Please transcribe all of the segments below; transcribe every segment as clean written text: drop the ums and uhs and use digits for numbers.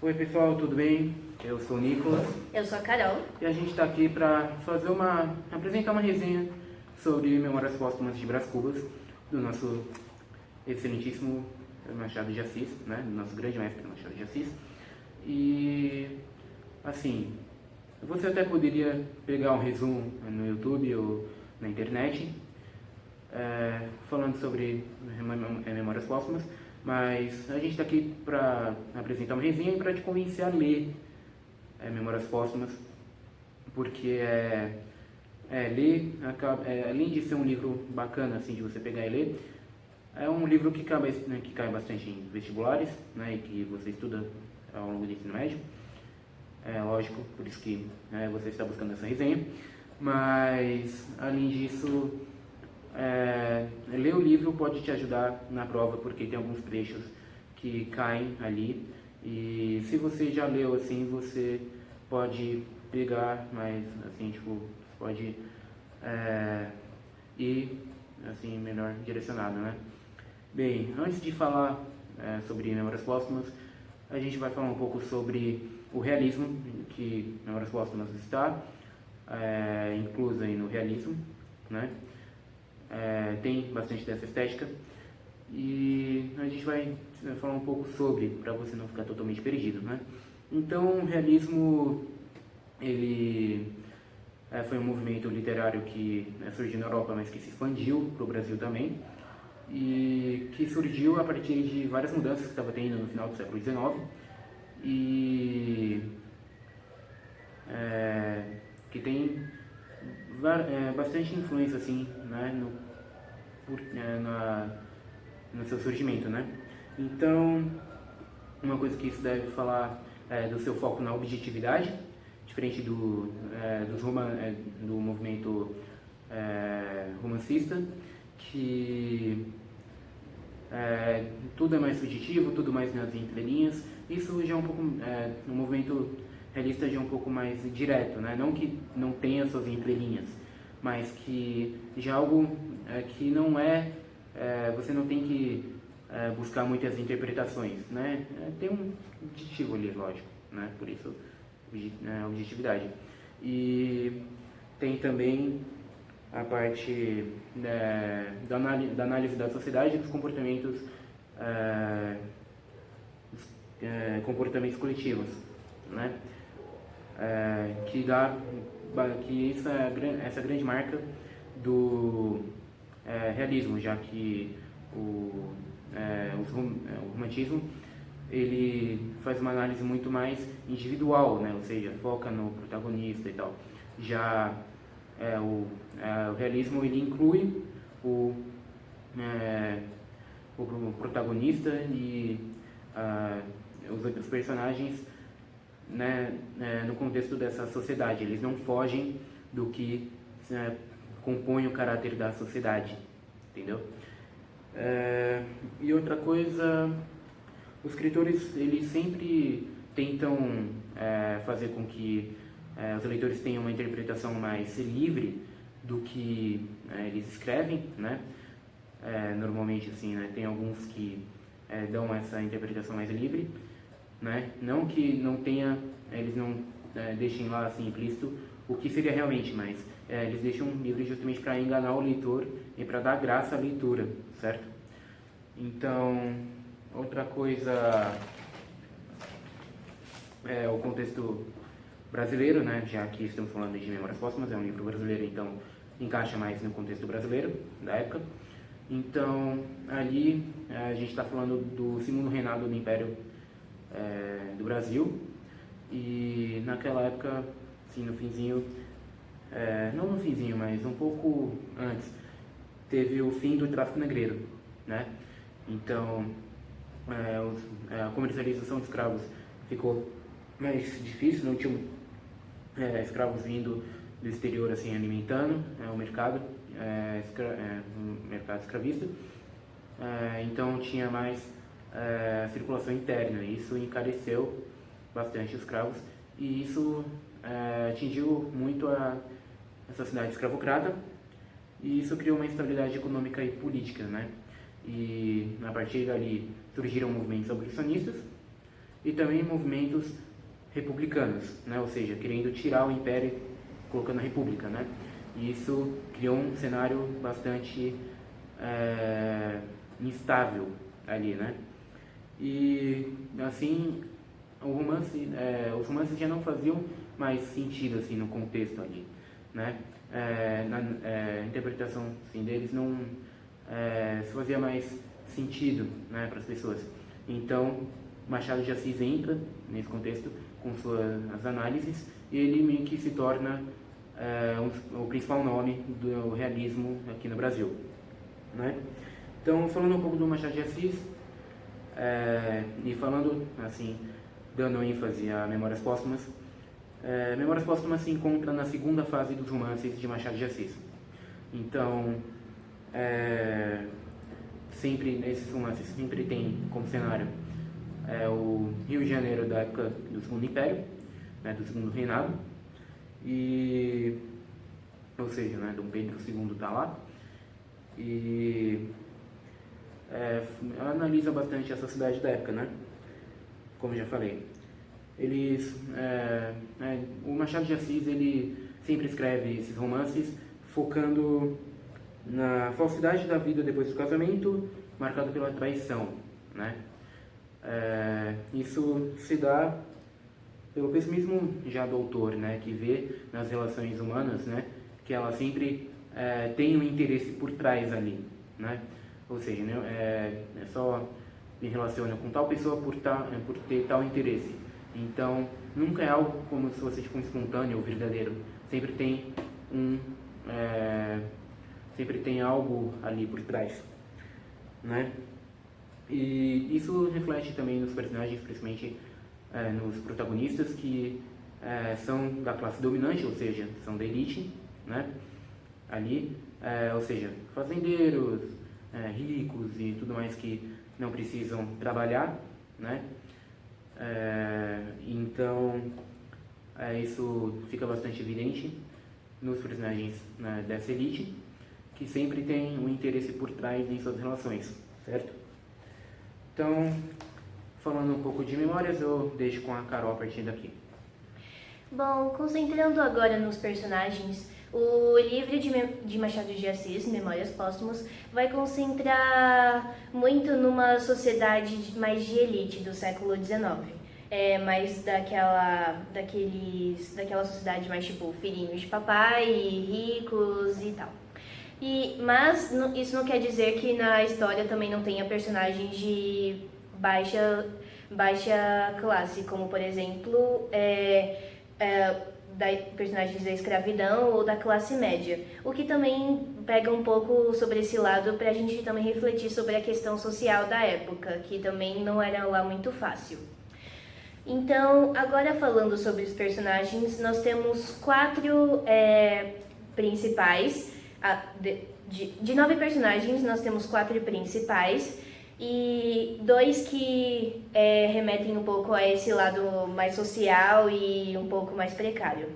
Oi pessoal, tudo bem? Eu sou o Nicolas Eu sou a Carol. e a gente está aqui para apresentar uma resenha sobre Memórias Póstumas de Brás Cubas, do nosso excelentíssimo Machado de Assis, né? Do nosso grande mestre Machado de Assis. E, assim, você até poderia pegar um resumo no YouTube ou na internet, falando sobre Memórias Póstumas, mas a gente está aqui para apresentar uma resenha e para te convencer a ler Memórias Póstumas, porque ler, além de ser um livro bacana assim, de você pegar e ler, é um livro que cai bastante em vestibulares, né, e que você estuda ao longo do ensino médio. É lógico, por isso que você está buscando essa resenha. Mas, além disso, ler o livro pode te ajudar na prova, porque tem alguns trechos que caem ali. E se você já leu, assim, você pode pegar, mas, assim, tipo, pode ir, assim, melhor direcionado, né? Bem, antes de falar sobre Memórias Póstumas, a gente vai falar um pouco sobre o realismo, que Memórias Póstumas está inclusa aí no realismo, né? Tem bastante dessa estética e a gente vai falar um pouco sobre, para você não ficar totalmente perdido, né? Então, o realismo, ele foi um movimento literário que surgiu na Europa, mas que se expandiu para o Brasil também, e que surgiu a partir de várias mudanças que estava tendo no final do século XIX e que tem bastante influência assim, né, no seu surgimento, né? Então, uma coisa que isso deve falar do seu foco na objetividade, diferente do movimento romancista, que tudo é mais subjetivo, tudo mais nas entrelinhas. Isso já é um pouco, no movimento realista já é um pouco mais direto, né? Não que não tenha suas entrelinhas, mas que já é algo que não você não tem que buscar muitas interpretações, né? Tem um objetivo ali, lógico, né? Por isso, objetividade. E tem também a parte da análise da sociedade e dos comportamentos coletivos, né? Que isso essa grande marca do realismo, já que o romantismo ele faz uma análise muito mais individual, né? Ou seja, foca no protagonista e tal. Já o realismo ele inclui o protagonista e os personagens, né, no contexto dessa sociedade. Eles não fogem do que compõe o caráter da sociedade, entendeu? E outra coisa, os escritores eles sempre tentam fazer com que os leitores tenham uma interpretação mais livre do que eles escrevem, né? Normalmente assim, né? Tem alguns que dão essa interpretação mais livre, né? Não que não tenha, eles não deixem lá assim implícito o que seria realmente, mas eles deixam livre justamente para enganar o leitor e para dar graça à leitura, certo? Então, outra coisa é o contexto brasileiro, né? Já que estamos falando de Memórias Póstumas, é um livro brasileiro, então encaixa mais no contexto brasileiro da época. Então, ali a gente está falando do segundo reinado do Império do Brasil, e naquela época, assim, no finzinho, não no finzinho, mas um pouco antes, teve o fim do tráfico negreiro, né? Então, a comercialização de escravos ficou mais difícil, não tinham escravos vindo do exterior assim alimentando o mercado, o mercado escravista. Então tinha mais circulação interna, e isso encareceu bastante os escravos, e isso atingiu muito a sociedade escravocrata, e isso criou uma instabilidade econômica e política, né? E a partir dali surgiram movimentos abolicionistas e também movimentos republicanos, né? Ou seja, querendo tirar o império e colocando a república, né? E isso criou um cenário bastante instável ali, né? E assim, os romances já não faziam mais sentido assim no contexto ali, né? A interpretação assim, deles não se fazia mais sentido, né, para as pessoas. Então Machado de Assis entra nesse contexto com suas análises e ele meio que se torna o principal nome do realismo aqui no Brasil, né? Então, falando um pouco do Machado de Assis e falando assim, dando ênfase a Memórias Póstumas, Memórias Póstumas se encontra na segunda fase dos romances de Machado de Assis. Então, sempre esses romances sempre tem como cenário o Rio de Janeiro da época do Segundo Império, né, do Segundo Reinado, ou seja, né, Dom Pedro II está lá, e analisa bastante a sociedade da época, né, como eu já falei. O Machado de Assis ele sempre escreve esses romances focando na falsidade da vida depois do casamento, marcado pela traição, né? Isso se dá pelo pessimismo já do autor, né, que vê nas relações humanas, né, que ela sempre tem um interesse por trás ali, né? Ou seja, né, só me relaciona com tal pessoa por ter tal interesse. Então, nunca é algo como se fosse tipo, um espontâneo ou verdadeiro. Sempre tem algo ali por trás, né? E isso reflete também nos personagens, principalmente nos protagonistas, que são da classe dominante, ou seja, são da elite, né? Ali, ou seja, fazendeiros, ricos e tudo mais que não precisam trabalhar, né? Então, isso fica bastante evidente nos personagens, né, dessa elite, que sempre tem um interesse por trás em suas relações, certo? Então, falando um pouco de memórias, eu deixo com a Carol a partir daqui. Bom, concentrando agora nos personagens, o livro de Machado de Assis, Memórias Póstumas, vai concentrar muito numa sociedade mais de elite do século XIX. Mais daquela sociedade mais tipo filhinhos de papai, ricos e tal. Mas isso não quer dizer que na história também não tenha personagens de baixa classe, como por exemplo personagens da escravidão ou da classe média. O que também pega um pouco sobre esse lado para a gente também refletir sobre a questão social da época, que também não era lá muito fácil. Então, agora falando sobre os personagens, nós temos 4 principais. De 9 personagens, nós temos 4 principais e 2 que remetem um pouco a esse lado mais social e um pouco mais precário.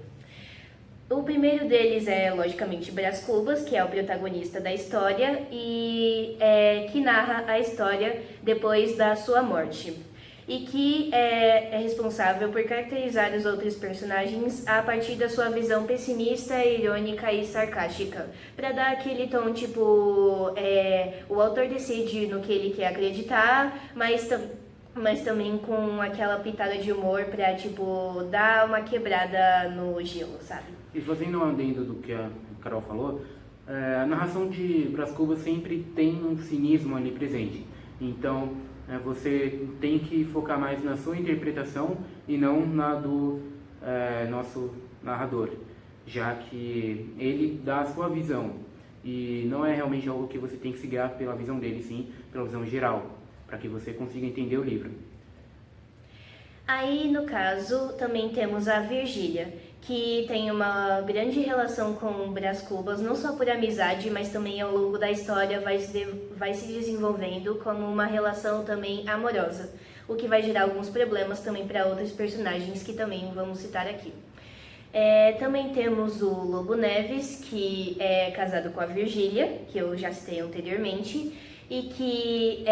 O primeiro deles é, logicamente, Brás Cubas, que é o protagonista da história e que narra a história depois da sua morte. E que é responsável por caracterizar os outros personagens a partir da sua visão pessimista, irônica e sarcástica, para dar aquele tom tipo, o autor decide no que ele quer acreditar, mas também com aquela pitada de humor para tipo dar uma quebrada no gelo, sabe? E fazendo um adendo do que a Carol falou, a narração de Brás Cubas sempre tem um cinismo ali presente. Então, você tem que focar mais na sua interpretação e não na do nosso narrador, já que ele dá a sua visão e não é realmente algo que você tem que se guiar pela visão dele, sim pela visão geral, para que você consiga entender o livro. Aí, no caso, também temos a Virgília, que tem uma grande relação com Brás Cubas, não só por amizade, mas também ao longo da história vai se desenvolvendo como uma relação também amorosa, o que vai gerar alguns problemas também para outros personagens que também vamos citar aqui. Também temos o Lobo Neves, que é casado com a Virgília, que eu já citei anteriormente, e que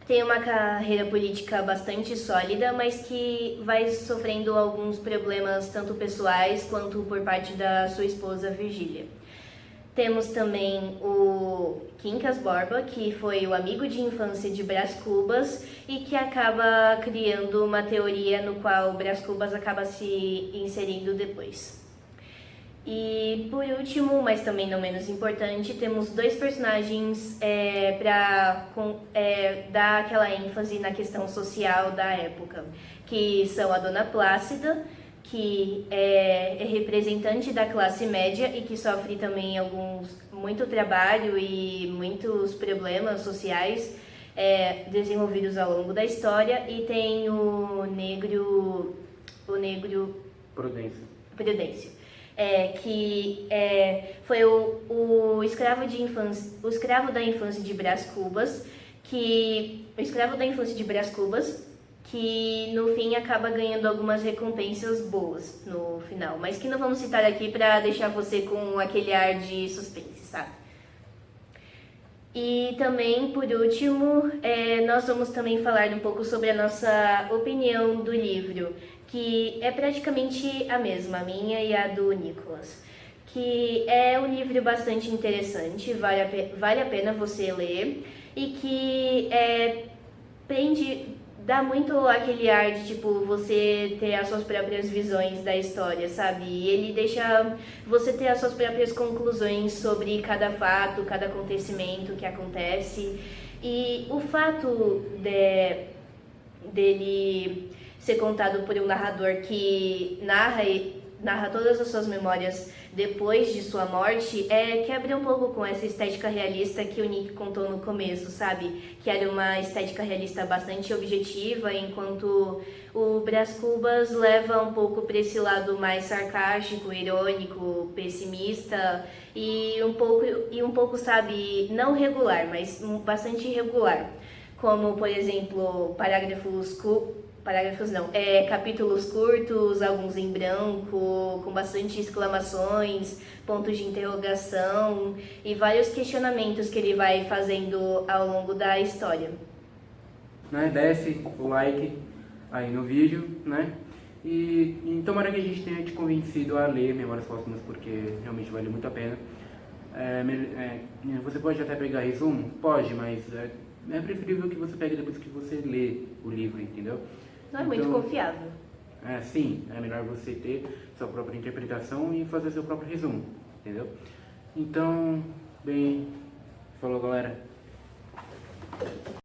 tem uma carreira política bastante sólida, mas que vai sofrendo alguns problemas tanto pessoais quanto por parte da sua esposa Virgília. Temos também o Quincas Borba, que foi o amigo de infância de Brás Cubas e que acaba criando uma teoria no qual Brás Cubas acaba se inserindo depois. E por último, mas também não menos importante, temos dois personagens para dar aquela ênfase na questão social da época, que são a Dona Plácida, que é representante da classe média e que sofre também muito trabalho e muitos problemas sociais desenvolvidos ao longo da história, e tem o negro Prudêncio, que foi o escravo da infância de Brás Cubas, que no fim acaba ganhando algumas recompensas boas no final, mas que não vamos citar aqui para deixar você com aquele ar de suspense, sabe? E também, por último, nós vamos também falar um pouco sobre a nossa opinião do livro, que é praticamente a mesma, a minha e a do Nicolas. Que é um livro bastante interessante, vale a pena você ler, e que dá muito aquele ar de, tipo, você ter as suas próprias visões da história, sabe? E ele deixa você ter as suas próprias conclusões sobre cada fato, cada acontecimento que acontece. E o fato dele ser contado por um narrador que narra todas as suas memórias depois de sua morte, quebra um pouco com essa estética realista que o Nick contou no começo, sabe? Que era uma estética realista bastante objetiva, enquanto o Brás Cubas leva um pouco para esse lado mais sarcástico, irônico, pessimista e um pouco, sabe, não regular, mas bastante irregular. Como, por exemplo, capítulos curtos, alguns em branco, com bastante exclamações, pontos de interrogação e vários questionamentos que ele vai fazendo ao longo da história. Desce o like aí no vídeo, né? E tomara que a gente tenha te convencido a ler Memórias Póstumas, porque realmente vale muito a pena. Você pode até pegar resumo? Pode, mas é preferível que você pegue depois que você lê o livro, entendeu? Não é muito confiável. Sim, é melhor você ter sua própria interpretação e fazer seu próprio resumo, entendeu? Então, falou, galera.